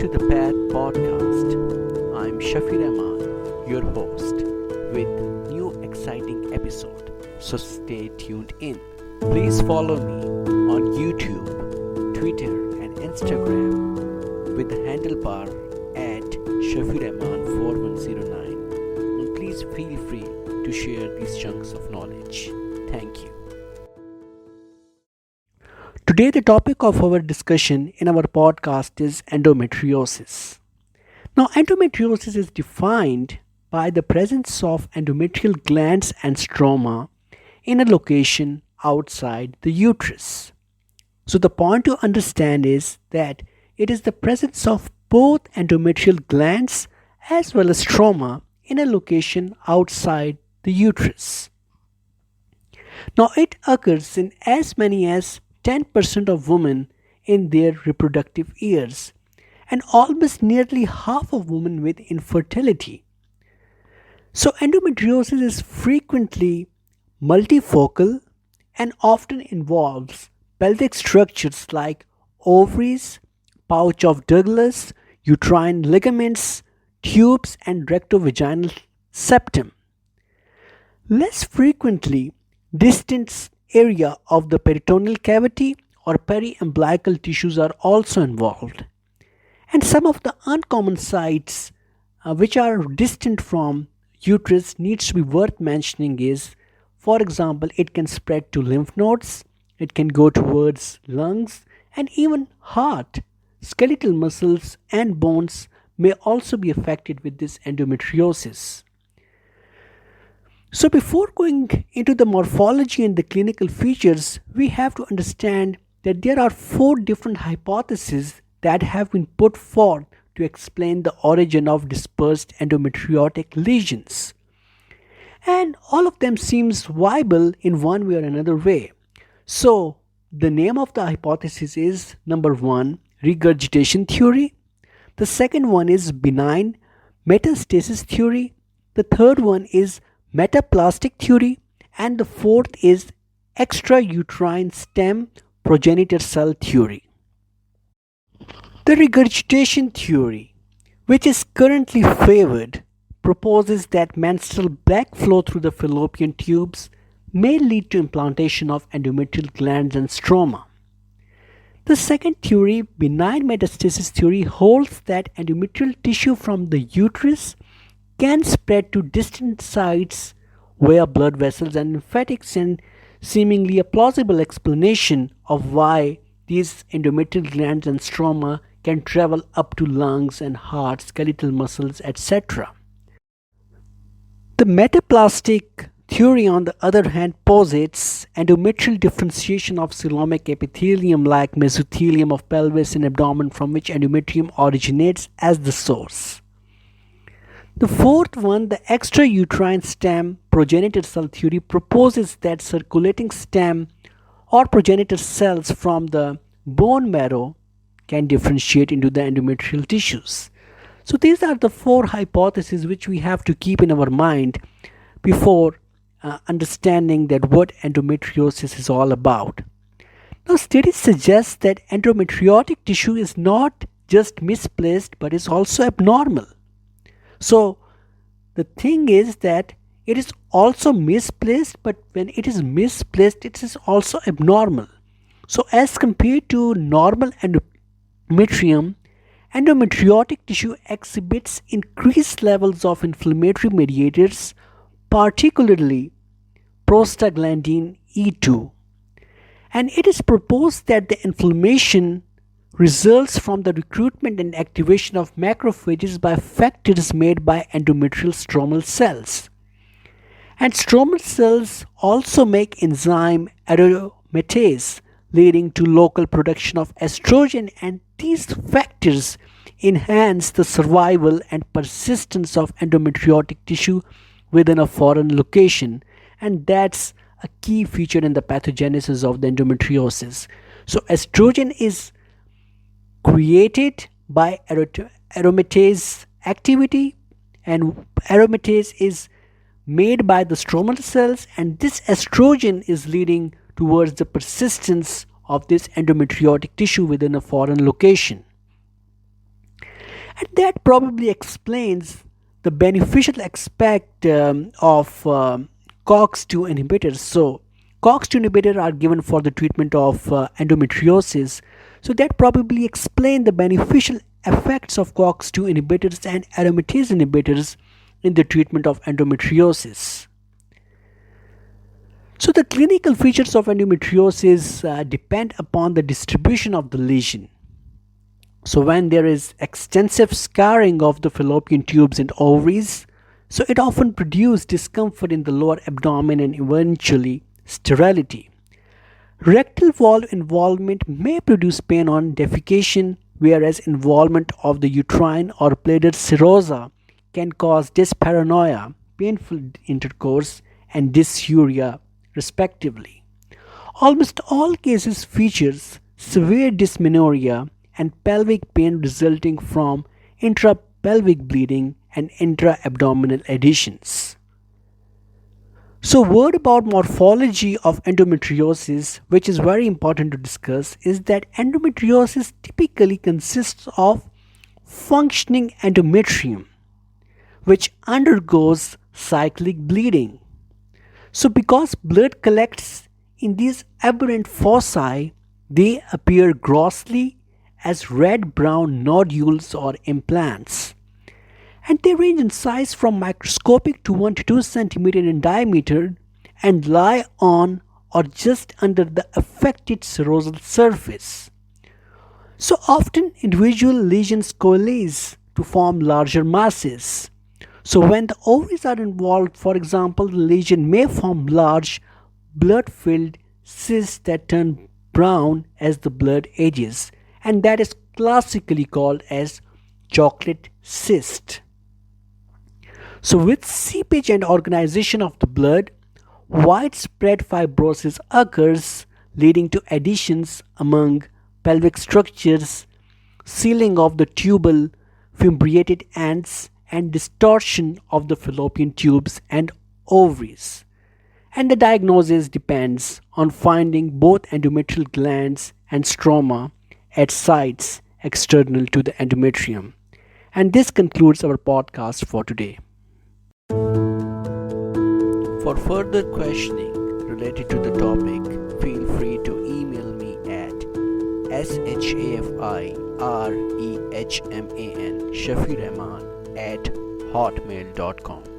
to the PAD podcast. I'm Shafir Ahmad, your host, with new exciting episode. So stay tuned in. Please follow me on YouTube, Twitter and Instagram with the handle bar at ShafirAhmad4109. And please feel free to share these chunks of knowledge. Thank you. Today, the topic of our discussion in our podcast is endometriosis. Now, endometriosis is defined by the presence of endometrial glands and stroma in a location outside the uterus. So, the point to understand is that it is the presence of both endometrial glands as well as stroma in a location outside the uterus. Now, it occurs in as many as 10% of women in their reproductive years and almost nearly half of women with infertility. So endometriosis is frequently multifocal and often involves pelvic structures like ovaries, pouch of Douglas, uterine ligaments, tubes and rectovaginal septum. Less frequently, distant area of the peritoneal cavity or periumbilical tissues are also involved. And some of the uncommon sites which are distant from uterus needs to be worth mentioning is, for example, it can spread to lymph nodes, it can go towards lungs and even heart. Skeletal muscles and bones may also be affected with this endometriosis. So before going into the morphology and the clinical features, we have to understand that there are 4 different hypotheses that have been put forth to explain the origin of dispersed endometriotic lesions. And all of them seems viable in one way or another way. So the name of the hypothesis is number 1, regurgitation theory. The second one is benign metastasis theory. The third one is metaplastic theory, and the fourth is extrauterine stem progenitor cell theory. The regurgitation theory, which is currently favored, proposes that menstrual black flow through the fallopian tubes may lead to implantation of endometrial glands and stroma. The second theory, benign metastasis theory, holds that endometrial tissue from the uterus can spread to distant sites via blood vessels and lymphatics, and seemingly a plausible explanation of why these endometrial glands and stroma can travel up to lungs and heart, skeletal muscles, etc. The metaplastic theory, on the other hand, posits endometrial differentiation of coelomic epithelium like mesothelium of pelvis and abdomen from which endometrium originates as the source. The fourth one, the extrauterine stem progenitor cell theory, proposes that circulating stem or progenitor cells from the bone marrow can differentiate into the endometrial tissues. So these are the 4 hypotheses which we have to keep in our mind before understanding that what endometriosis is all about. Now, studies suggest that endometriotic tissue is not just misplaced but is also abnormal. So the thing is that it is also misplaced, but when it is misplaced, it is also abnormal. So as compared to normal endometrium, endometriotic tissue exhibits increased levels of inflammatory mediators, particularly prostaglandin E2. And it is proposed that the inflammation results from the recruitment and activation of macrophages by factors made by endometrial stromal cells. And stromal cells also make enzyme aromatase, leading to local production of estrogen, and these factors enhance the survival and persistence of endometriotic tissue within a foreign location, and that's a key feature in the pathogenesis of the endometriosis. So estrogen is created by aromatase activity, and aromatase is made by the stromal cells, and this estrogen is leading towards the persistence of this endometriotic tissue within a foreign location. And that probably explains the beneficial aspect of COX-2 inhibitors. So, COX-2 inhibitors are given for the treatment of endometriosis. So, that probably explains the beneficial effects of COX-2 inhibitors and aromatase inhibitors in the treatment of endometriosis. So, the clinical features of endometriosis depend upon the distribution of the lesion. So when there is extensive scarring of the fallopian tubes and ovaries, so it often produces discomfort in the lower abdomen and eventually sterility. Rectal valve involvement may produce pain on defecation, whereas involvement of the uterine or bladder serosa can cause dyspareunia, painful intercourse, and dysuria, respectively. Almost all cases features severe dysmenorrhea and pelvic pain resulting from intrapelvic bleeding and intra-abdominal adhesions. So, word about morphology of endometriosis, which is very important to discuss, is that endometriosis typically consists of functioning endometrium, which undergoes cyclic bleeding. So, because blood collects in these aberrant foci, they appear grossly as red-brown nodules or implants. And they range in size from microscopic to 1 to 2 centimeter in diameter and lie on or just under the affected serosal surface. So often individual lesions coalesce to form larger masses. So when the ovaries are involved, for example, the lesion may form large blood-filled cysts that turn brown as the blood ages, and that is classically called as chocolate cyst. So with seepage and organization of the blood, widespread fibrosis occurs, leading to adhesions among pelvic structures, sealing of the tubal fimbriated ends, and distortion of the fallopian tubes and ovaries. And the diagnosis depends on finding both endometrial glands and stroma at sites external to the endometrium. And this concludes our podcast for today. For further questioning related to the topic, feel free to email me at shafirehman@hotmail.com.